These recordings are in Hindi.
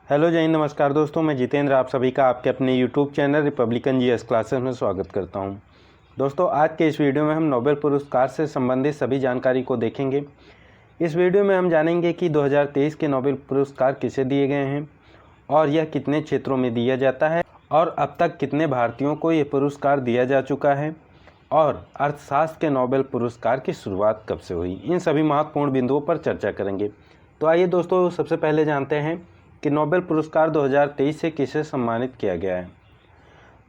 हेलो जय हिंद, नमस्कार दोस्तों। मैं जितेंद्र आप सभी का आपके अपने YouTube channel Republican GS classes में स्वागत करता हूं। दोस्तों, आज के इस वीडियो में हम नोबेल पुरस्कार से संबंधित सभी जानकारी को देखेंगे। इस वीडियो में हम जानेंगे कि 2023 के नोबेल पुरस्कार किसे दिए गए हैं और यह कितने क्षेत्रों में दिया जाता है और अब तक कितने भारतीयों को ये पुरस्कार दिया जा चुका है और अर्थशास्त्र के नोबेल पुरस्कार की शुरुआत कब से हुई। इन सभी महत्वपूर्ण बिंदुओं पर चर्चा करेंगे। तो आइए दोस्तों, सबसे पहले जानते हैं कि नोबेल पुरस्कार 2023 से किसे सम्मानित किया गया है।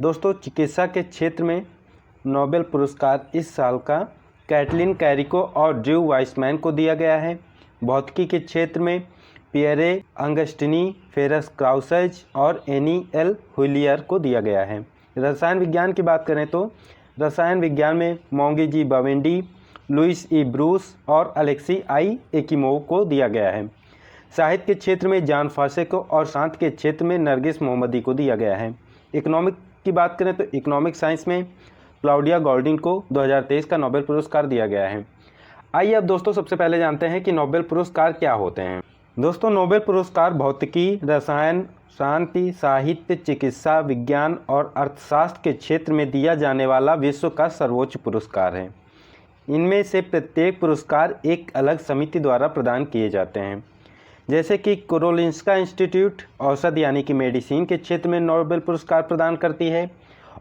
दोस्तों, चिकित्सा के क्षेत्र में नोबेल पुरस्कार इस साल का कैटलिन कैरिको और ड्रू वाइसमैन को दिया गया है। भौतिकी के क्षेत्र में पियरे अंगस्टिनी, फेरस क्राउसेज और एनी एल हुलियर को दिया गया है। रसायन विज्ञान की बात करें तो रसायन विज्ञान में मोंगी जी बावेंडी, लुइस ई ब्रूस और अलेक्सी आई एकिमोव को दिया गया है। साहित्य के क्षेत्र में जान फासे को और शांति के क्षेत्र में नरगिस मोहम्मदी को दिया गया है। इकोनॉमिक की बात करें तो इकोनॉमिक साइंस में क्लाउडिया गोल्डिन को 2023 का नोबेल पुरस्कार दिया गया है। आइए अब दोस्तों, सबसे पहले जानते हैं कि नोबेल पुरस्कार क्या होते हैं। दोस्तों, नोबेल पुरस्कार भौतिकी, रसायन, शांति, साहित्य, चिकित्सा, विज्ञान और अर्थशास्त्र के क्षेत्र में दिया जाने वाला विश्व का सर्वोच्च पुरस्कार है। इनमें से प्रत्येक पुरस्कार एक अलग समिति द्वारा प्रदान किए जाते हैं, जैसे कि कारोलिंस्का इंस्टीट्यूट औषध यानी कि मेडिसिन के क्षेत्र में नोबेल पुरस्कार प्रदान करती है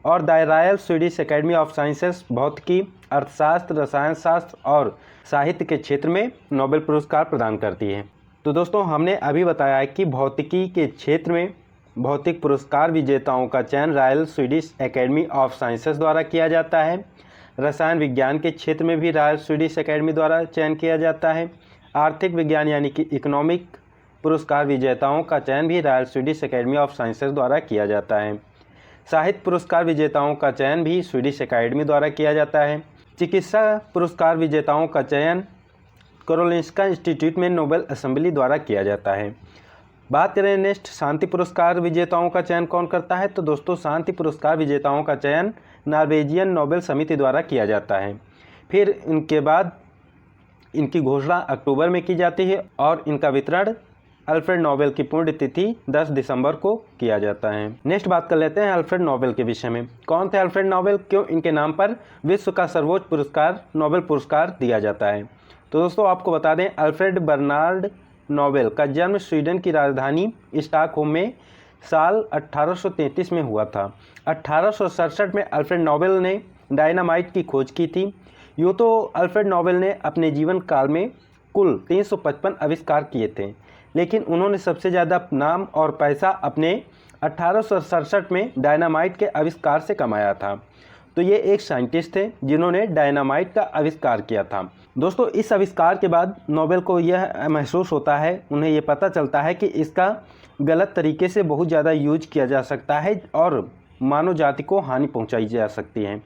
और the royal Swedish academy of sciences भौतिकी, अर्थशास्त्र, रसायन शास्त्र और साहित्य के क्षेत्र में नोबेल पुरस्कार प्रदान करती है। तो दोस्तों, हमने अभी बताया कि भौतिकी के क्षेत्र में भौतिक पुरस्कार विजेताओं का चयन royal Swedish academy of sciences द्वारा किया जाता है। रसायन विज्ञान के क्षेत्र में भी रॉयल स्वीडिश एकेडमी द्वारा चयन किया जाता है। आर्थिक विज्ञान यानी कि इकोनॉमिक पुरस्कार विजेताओं का चयन भी royal Swedish academy of sciences द्वारा किया जाता है। साहित्य पुरस्कार विजेताओं का चयन भी स्वीडिश एकेडमी द्वारा किया जाता है। चिकित्सा पुरस्कार विजेताओं का चयन कारोलिंस्का इंस्टीट्यूट में नोबेल असेंबली द्वारा किया जाता है। बात करें नेक्स्ट, शांति पुरस्कार विजेताओं का चयन कौन करता है। तो दोस्तों, शांति पुरस्कार विजेताओं का चयन नॉर्वेजियन नोबेल समिति द्वारा किया जाता है। फिर इनके बाद इनकी घोषणा अक्टूबर में की जाती है और इनका वितरण अल्फ्रेड नोबेल की पुण्यतिथि 10 दिसंबर को किया जाता है। नेक्स्ट बात कर लेते हैं अल्फ्रेड नोबेल के विषय में। कौन थे अल्फ्रेड नोबेल, क्यों इनके नाम पर विश्व का सर्वोच्च पुरस्कार नोबेल पुरस्कार दिया जाता है। तो दोस्तों, आपको बता दें, अल्फ्रेड बर्नार्ड नोबेल का जन्म स्वीडन की राजधानी स्टॉकहोम में साल 1833 में हुआ था। 1867 में अल्फ्रेड नोबेल ने डायनामाइट की खोज की थी। यूँ तो अल्फ्रेड नोबेल ने अपने जीवन काल में कुल 355 आविष्कार किए थे, लेकिन उन्होंने सबसे ज़्यादा नाम और पैसा अपने 1867 में डायनामाइट के आविष्कार से कमाया था। तो ये एक साइंटिस्ट थे जिन्होंने डायनामाइट का आविष्कार किया था। दोस्तों, इस आविष्कार के बाद नोबेल को यह महसूस होता है, उन्हें ये पता चलता है कि इसका गलत तरीके से बहुत ज़्यादा यूज किया जा सकता है और मानव जाति को हानि पहुँचाई जा सकती है।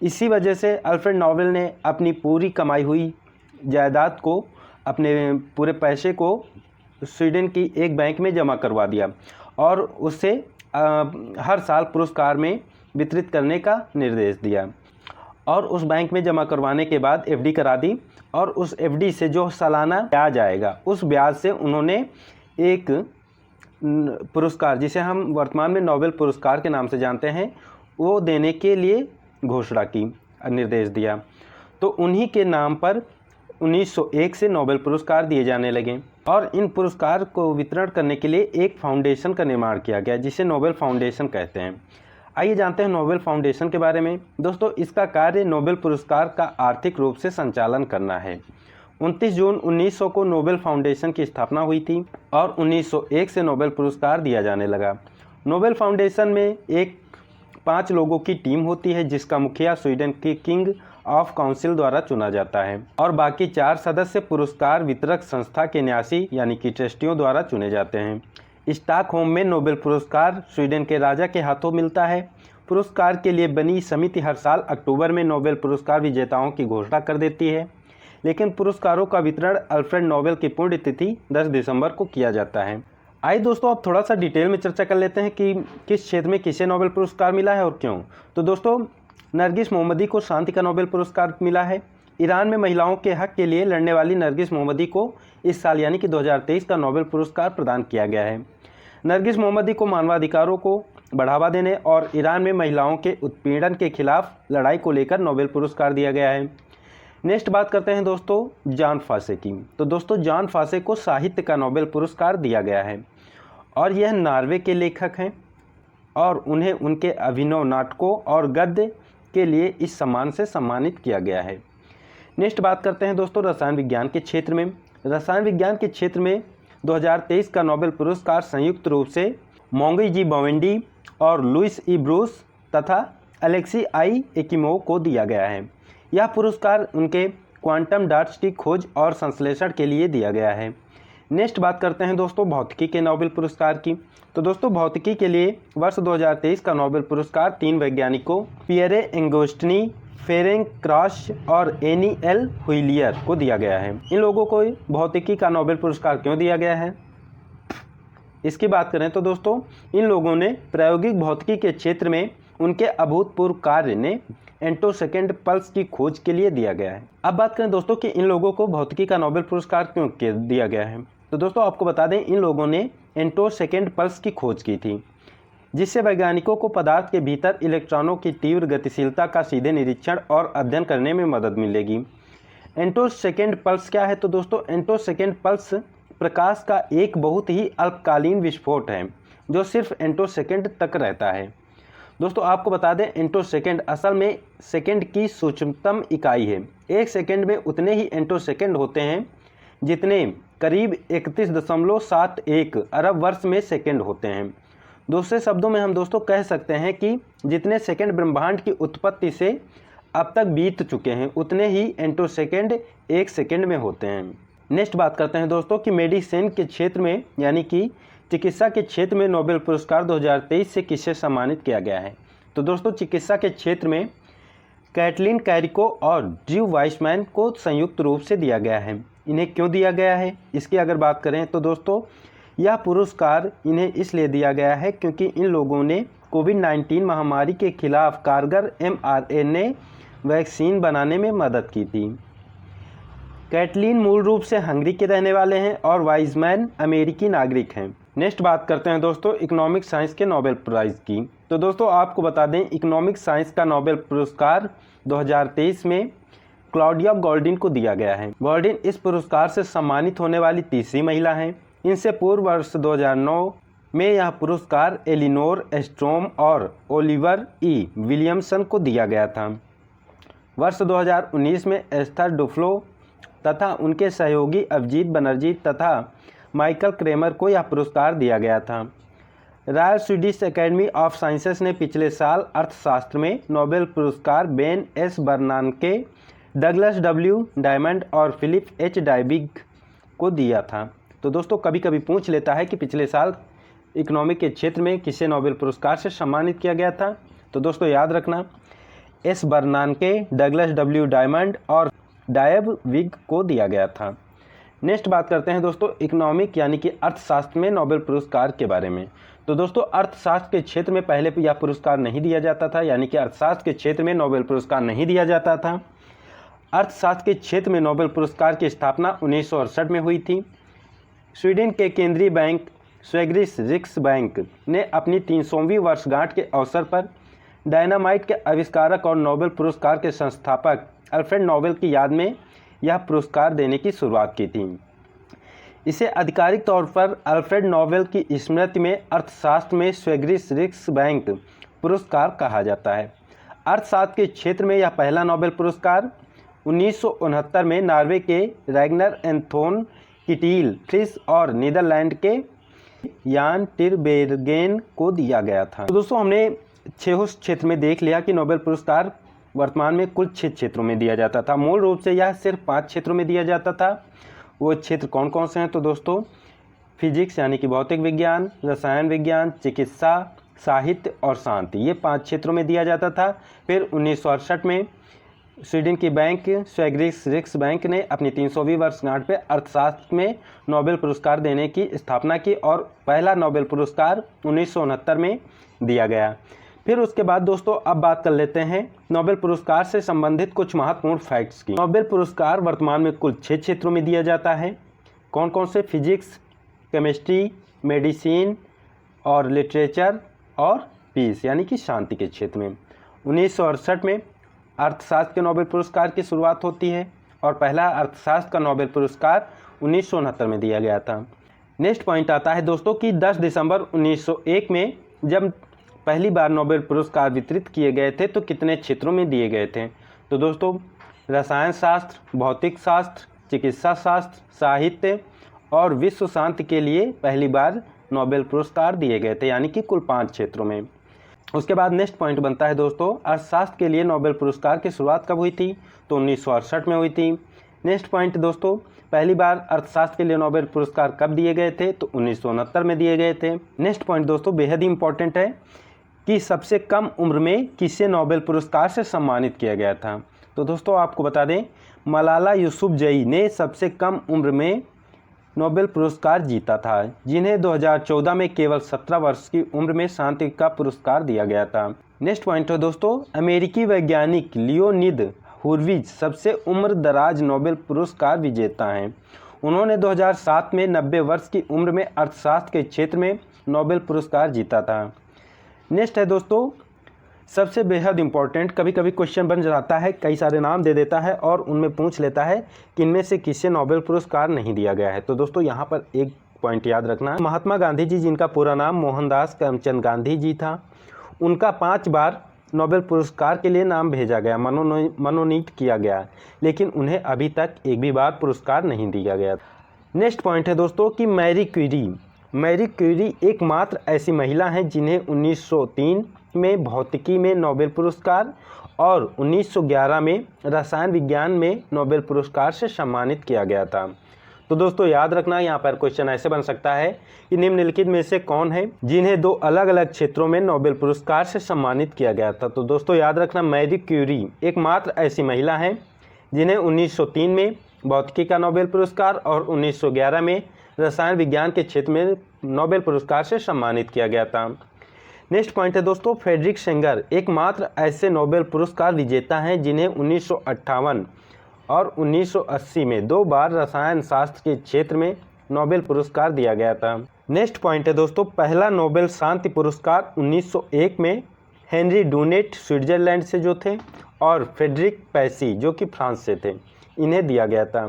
इसी वजह से अल्फ्रेड नोबेल ने अपनी पूरी कमाई हुई जायदाद को, अपने पूरे पैसे को स्वीडन की एक बैंक में जमा करवा दिया और उससे हर साल पुरस्कार में वितरित करने का निर्देश दिया और उस बैंक में जमा करवाने के बाद एफडी करा दी और उस एफडी से जो सालाना ब्याज आएगा उस ब्याज से उन्होंने एक पुरस्कार, जिसे हम वर्तमान में नोबेल पुरस्कार के नाम से जानते हैं, वो देने के लिए घोषणा की, निर्देश दिया। तो उन्हीं के नाम पर 1901 से नोबेल पुरस्कार दिए जाने लगे और इन पुरस्कार को वितरण करने के लिए एक फाउंडेशन का निर्माण किया गया, जिसे नोबेल फाउंडेशन कहते हैं। आइए जानते हैं नोबेल फाउंडेशन के बारे में। दोस्तों, इसका कार्य नोबेल पुरस्कार का आर्थिक रूप से संचालन करना है। 29 जून 1900 को नोबेल फाउंडेशन की स्थापना हुई थी और 1901 से नोबेल पुरस्कार दिया जाने लगा। नोबेल फाउंडेशन में 5 लोगों की टीम होती है, जिसका मुखिया स्वीडन की किंग ऑफ काउंसिल द्वारा चुना जाता है और बाकी 4 सदस्य पुरस्कार वितरक संस्था के न्यासी यानी कि ट्रस्टियों द्वारा चुने जाते हैं। स्टॉकहोम में नोबेल पुरस्कार स्वीडन के राजा के हाथों मिलता है। पुरस्कार के लिए बनी समिति हर साल अक्टूबर में नोबेल पुरस्कार विजेताओं की घोषणा कर देती है, लेकिन पुरस्कारों का वितरण अल्फ्रेड नोबेल की पुण्यतिथि 10 दिसंबर को किया जाता है। आइए दोस्तों, अब थोड़ा सा डिटेल में चर्चा कर लेते हैं कि किस क्षेत्र में किसे नोबेल पुरस्कार मिला है और क्यों। तो दोस्तों, नरगिस मोहम्मदी को शांति का नोबेल पुरस्कार मिला है। ईरान में महिलाओं के हक के लिए लड़ने वाली नरगिस मोहम्मदी को इस साल यानी कि 2023 का नोबेल पुरस्कार प्रदान किया गया है। नरगिस मोहम्मदी को मानवाधिकारों को बढ़ावा देने और ईरान में महिलाओं के उत्पीड़न के खिलाफ लड़ाई को लेकर नोबेल पुरस्कार दिया गया है। नेक्स्ट बात करते हैं दोस्तों जॉन फॉसे की। तो दोस्तों जॉन फॉसे को साहित्य का नोबेल पुरस्कार दिया गया है और यह नॉर्वे के लेखक हैं और उन्हें उनके अभिनव नाटकों और गद्य के लिए इस सम्मान से सम्मानित किया गया है। नेक्स्ट बात करते हैं दोस्तों रसायन विज्ञान के क्षेत्र में। रसायन विज्ञान के क्षेत्र में 2023 का नोबेल पुरस्कार संयुक्त रूप से मोंगी जी बोवेंडी और लुइस ई ब्रूस तथा अलेक्सी आई एकिमोव को दिया गया है। यह पुरस्कार उनके क्वांटम डॉट्स की खोज और संश्लेषण के लिए दिया गया है। नेक्स्ट बात करते हैं दोस्तों भौतिकी के नोबेल पुरस्कार की। तो दोस्तों भौतिकी के लिए वर्ष 2023 का नोबेल पुरस्कार 3 वैज्ञानिकों पियरे एंगोस्टनी, फेरेंक क्रॉस और एनी एल हुइलियर को दिया गया है। इन लोगों को भौतिकी का नोबेल पुरस्कार क्यों दिया गया है, इसकी बात करें तो दोस्तों इन लोगों ने प्रायोगिक भौतिकी के क्षेत्र में उनके अभूतपूर्व कार्य ने एंटोसेकेंड पल्स की खोज के लिए दिया गया है। अब बात करें दोस्तों कि इन लोगों को भौतिकी का नोबेल पुरस्कार क्यों दिया गया है। तो दोस्तों आपको बता दें इन लोगों ने एंटोसेकेंड पल्स की खोज की थी, जिससे वैज्ञानिकों को पदार्थ के भीतर इलेक्ट्रॉनों की तीव्र गतिशीलता का सीधे निरीक्षण और अध्ययन करने में मदद मिलेगी। एंटोसेकेंड पल्स क्या है। तो दोस्तों एंटोसेकेंड पल्स प्रकाश का एक बहुत ही अल्पकालीन विस्फोट है जो सिर्फ एंटोसेकेंड तक रहता है। दोस्तों आपको बता दें एंटोसेकेंड असल में सेकेंड की सूक्ष्मतम इकाई है। एक सेकेंड में उतने ही एंटोसेकेंड होते हैं जितने करीब 31.71 अरब वर्ष में सेकेंड होते हैं। दूसरे शब्दों में हम दोस्तों कह सकते हैं कि जितने सेकेंड ब्रह्मांड की उत्पत्ति से अब तक बीत चुके हैं उतने ही एंटोसेकेंड एक सेकेंड में होते हैं। नेक्स्ट बात करते हैं दोस्तों कि मेडिसिन के क्षेत्र में यानी कि चिकित्सा के क्षेत्र में नोबेल पुरस्कार 2023 से किसे सम्मानित किया गया है। तो दोस्तों चिकित्सा के क्षेत्र में कैटलिन कैरिको और ड्रू वाइसमैन को संयुक्त रूप से दिया गया है। इन्हें क्यों दिया गया है इसकी अगर बात करें तो दोस्तों यह पुरस्कार इन्हें इसलिए दिया गया है क्योंकि इन लोगों ने कोविड-19 महामारी के खिलाफ कारगर mRNA वैक्सीन बनाने में मदद की थी। कैटलिन मूल रूप से हंगरी के रहने वाले हैं और वाइसमैन अमेरिकी नागरिक हैं। नेक्स्ट बात करते हैं दोस्तों इकोनॉमिक साइंस के नोबेल प्राइज़ की। तो दोस्तों आपको बता दें इकोनॉमिक साइंस का नोबेल पुरस्कार 2023 में क्लॉडिया गोल्डिन को दिया गया है। गोल्डिन इस पुरस्कार से सम्मानित होने वाली तीसरी महिला हैं। इनसे पूर्व वर्ष 2009 में यह पुरस्कार एलिनोर एस्ट्रोम और ओलिवर ई विलियमसन को दिया गया था। वर्ष 2019 में एस्थर डुफ्लो तथा उनके सहयोगी अभिजीत बनर्जी तथा माइकल क्रेमर को यह पुरस्कार दिया गया था। Royal Swedish academy of sciences ने पिछले साल अर्थशास्त्र में नोबेल पुरस्कार Ben S बर्नानके, Douglas W diamond और फिलिप एच डायबिग को दिया था। तो दोस्तों कभी कभी पूछ लेता है कि पिछले साल इकोनॉमिक के क्षेत्र में किसे नोबेल पुरस्कार से सम्मानित किया गया था। तो दोस्तों याद रखना एस बर्नानके, डगलस डब्ल्यू डायमंड और डायबिग को दिया गया था। नेक्स्ट बात करते हैं दोस्तों इकोनॉमिक यानी कि अर्थशास्त्र में नोबेल पुरस्कार के बारे में। तो दोस्तों अर्थशास्त्र के क्षेत्र में पहले यह पुरस्कार नहीं दिया जाता था, यानी कि अर्थशास्त्र के क्षेत्र में नोबेल पुरस्कार नहीं दिया जाता था। अर्थशास्त्र के क्षेत्र में नोबेल पुरस्कार की स्थापना 1968 में हुई थी। स्वीडन के केंद्रीय बैंक स्वेगरिस रिक्सबैंक ने अपनी 300वीं वर्षगांठ के अवसर पर डायनामाइट के आविष्कारक और नोबेल पुरस्कार के संस्थापक अल्फ्रेड नोबेल की याद में यह पुरस्कार देने की शुरुआत की थी। इसे आधिकारिक तौर पर अल्फ्रेड नोबेल की स्मृति में अर्थशास्त्र में स्वेगरिस रिक्सबैंक पुरस्कार कहा जाता है। अर्थशास्त्र के क्षेत्र में यह पहला नोबेल पुरस्कार 1969 में नॉर्वे के रैग्नर एंथोन किटील फ्रिस और नीदरलैंड के यान टिरबेरगेन को दिया गया था। तो दोस्तों हमने 6 क्षेत्र में देख लिया कि नोबेल पुरस्कार वर्तमान में कुल 6 क्षेत्रों में दिया जाता था। मूल रूप से यह सिर्फ 5 क्षेत्रों में दिया जाता था। वो क्षेत्र कौन कौन से हैं। तो दोस्तों फिजिक्स यानी कि भौतिक विज्ञान, रसायन विज्ञान, चिकित्सा, साहित्य और शांति, ये 5 क्षेत्रों में दिया जाता था। फिर 1968 में स्वीडन की बैंक स्वेगरिस रिक्सबैंक ने अपनी 300वीं वर्षगांठ पर अर्थशास्त्र में नोबेल पुरस्कार देने की स्थापना की और पहला नोबेल पुरस्कार 1969 में दिया गया। फिर उसके बाद दोस्तों अब बात कर लेते हैं नोबेल पुरस्कार से संबंधित कुछ महत्वपूर्ण फैक्ट्स की। नोबेल पुरस्कार वर्तमान में कुल 6 क्षेत्रों में दिया जाता है। कौन कौन से? फिजिक्स, केमिस्ट्री, मेडिसिन, और लिटरेचर और पीस यानी कि शांति के क्षेत्र में। 1968 में अर्थशास्त्र के नोबेल पुरस्कार की शुरुआत होती है और पहला अर्थशास्त्र का नोबेल पुरस्कार 1969 में दिया गया था। नेक्स्ट पॉइंट आता है दोस्तों कि 10 दिसंबर 1901 में जब पहली बार नोबेल पुरस्कार वितरित किए गए थे तो कितने क्षेत्रों में दिए गए थे? तो दोस्तों रसायन शास्त्र, भौतिक शास्त्र, चिकित्सा शास्त्र, साहित्य और विश्व शांति के लिए पहली बार नोबेल पुरस्कार दिए गए थे, यानी कि कुल 5 क्षेत्रों में। उसके बाद नेक्स्ट पॉइंट बनता है दोस्तों अर्थशास्त्र के लिए नोबेल पुरस्कार की शुरुआत कब हुई थी? तो 1968 में हुई थी। नेक्स्ट पॉइंट दोस्तों पहली बार अर्थशास्त्र के लिए नोबेल पुरस्कार कब दिए गए थे? तो 1969 में दिए गए थे। नेक्स्ट पॉइंट दोस्तों बेहद ही इंपॉर्टेंट है कि सबसे कम उम्र में किसे नोबेल पुरस्कार से सम्मानित किया गया था? तो दोस्तों आपको बता दें मलाला यूसुफजई ने सबसे कम उम्र में नोबेल पुरस्कार जीता था, जिन्हें 2014 में केवल 17 वर्ष की उम्र में शांति का पुरस्कार दिया गया था। नेक्स्ट पॉइंट है दोस्तों अमेरिकी वैज्ञानिक लियोनिद हुर्विज सबसे उम्र दराज नोबेल पुरस्कार विजेता हैं। उन्होंने 2007 में 90 वर्ष की उम्र में अर्थशास्त्र के क्षेत्र में नोबेल पुरस्कार जीता था। नेक्स्ट है दोस्तों सबसे बेहद इंपॉर्टेंट, कभी कभी क्वेश्चन बन जाता है, कई सारे नाम दे देता है और उनमें पूछ लेता है कि इनमें से किसे नोबेल पुरस्कार नहीं दिया गया है। तो दोस्तों यहाँ पर एक पॉइंट याद रखना, महात्मा गांधी जी जिनका पूरा नाम मोहनदास करमचंद गांधी जी था, उनका 5 बार नोबेल पुरस्कार के लिए नाम भेजा गया, मनोनीत किया गया, लेकिन उन्हें अभी तक एक भी बार पुरस्कार नहीं दिया गया। नेक्स्ट पॉइंट है दोस्तों कि मैरी क्यूरी एकमात्र ऐसी महिला हैं जिन्हें 1903 में भौतिकी में नोबेल पुरस्कार और 1911 में रसायन विज्ञान में नोबेल पुरस्कार से सम्मानित किया गया था। तो दोस्तों याद रखना यहाँ पर क्वेश्चन ऐसे बन सकता है कि निम्नलिखित में से कौन है जिन्हें 2 अलग अलग क्षेत्रों में नोबेल पुरस्कार से सम्मानित किया गया था? तो दोस्तों याद रखना मैरी क्यूरी एकमात्र ऐसी महिला हैं जिन्हें 1903 में भौतिकी का नोबेल पुरस्कार और 1911 में रसायन विज्ञान के क्षेत्र में नोबेल पुरस्कार से सम्मानित किया गया था। नेक्स्ट पॉइंट है दोस्तों फ्रेडरिक सेंगर एकमात्र ऐसे नोबेल पुरस्कार विजेता हैं जिन्हें 1958 और 1980 में 2 बार रसायन शास्त्र के क्षेत्र में नोबेल पुरस्कार दिया गया था। नेक्स्ट पॉइंट है दोस्तों पहला नोबेल शांति पुरस्कार 1901 में हेनरी डूनेट स्विट्जरलैंड से जो थे और फ्रेडरिक पैसी जो कि फ्रांस से थे, इन्हें दिया गया था।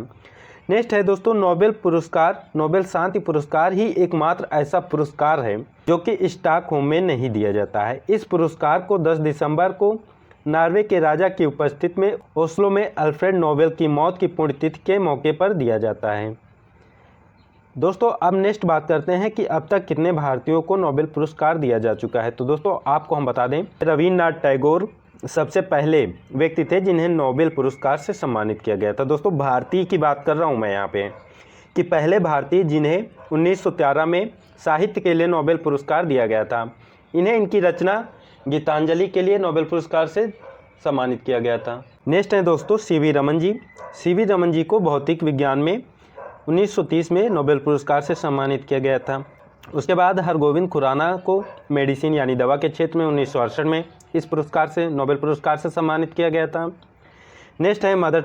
नेक्स्ट है दोस्तों नोबेल शांति पुरस्कार ही एकमात्र ऐसा पुरस्कार है जो कि स्टॉकहोम में नहीं दिया जाता है। इस पुरस्कार को 10 दिसंबर को नॉर्वे के राजा की उपस्थिति में ओस्लो में अल्फ्रेड नोबेल की मौत की पुण्यतिथि के मौके पर दिया जाता है। दोस्तों अब नेक्स्ट बात करते हैं कि अब तक कितने भारतीयों को नोबेल पुरस्कार दिया जा चुका है। तो दोस्तों आपको हम बता दें रविन्द्रनाथ टैगोर सबसे पहले व्यक्ति थे जिन्हें नोबेल पुरस्कार से सम्मानित किया गया था। दोस्तों भारतीय की बात कर रहा हूं मैं यहाँ पे कि पहले भारतीय जिन्हें 1913 में साहित्य के लिए नोबेल पुरस्कार दिया गया था, इन्हें इनकी रचना गीतांजलि के लिए नोबेल पुरस्कार से सम्मानित किया गया था। नेक्स्ट है दोस्तों सीवी रमन जी को भौतिक विज्ञान में 1930 में नोबेल पुरस्कार से सम्मानित किया गया था। उसके बाद हरगोविंद खुराना को मेडिसिन यानी दवा के क्षेत्र में 1968 में इस पुरस्कार से नोबेल पुरस्कार से सम्मानित किया गया था। नेक्स्ट है मदर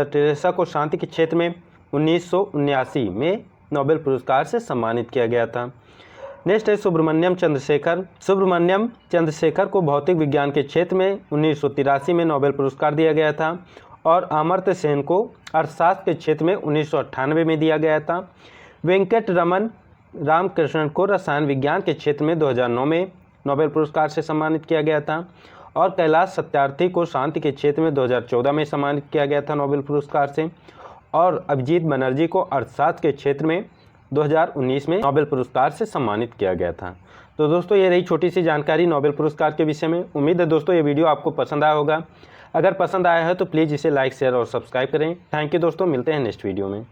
टेरेसा को शांति के क्षेत्र में 1979 में नोबेल पुरस्कार से सम्मानित किया गया था। नेक्स्ट है सुब्रमण्यम चंद्रशेखर को भौतिक विज्ञान के क्षेत्र में 1983 में नोबेल पुरस्कार दिया गया था और अमर्त्य सेन को अर्थशास्त्र के क्षेत्र में 1998 में दिया गया था। वेंकट रमन रामकृष्णन को रसायन विज्ञान के क्षेत्र में 2009 में नोबेल पुरस्कार से सम्मानित किया गया था और कैलाश सत्यार्थी को शांति के क्षेत्र में 2014 में सम्मानित किया गया था नोबेल पुरस्कार से और अभिजीत बनर्जी को अर्थशास्त्र के क्षेत्र में 2019 में नोबेल पुरस्कार से सम्मानित किया गया था। तो दोस्तों ये रही छोटी सी जानकारी नोबेल पुरस्कार के विषय में। उम्मीद है दोस्तों ये वीडियो आपको पसंद आया होगा। अगर पसंद आया है तो प्लीज़ इसे लाइक शेयर और सब्सक्राइब करें। थैंक यू दोस्तों, मिलते हैं नेक्स्ट वीडियो में।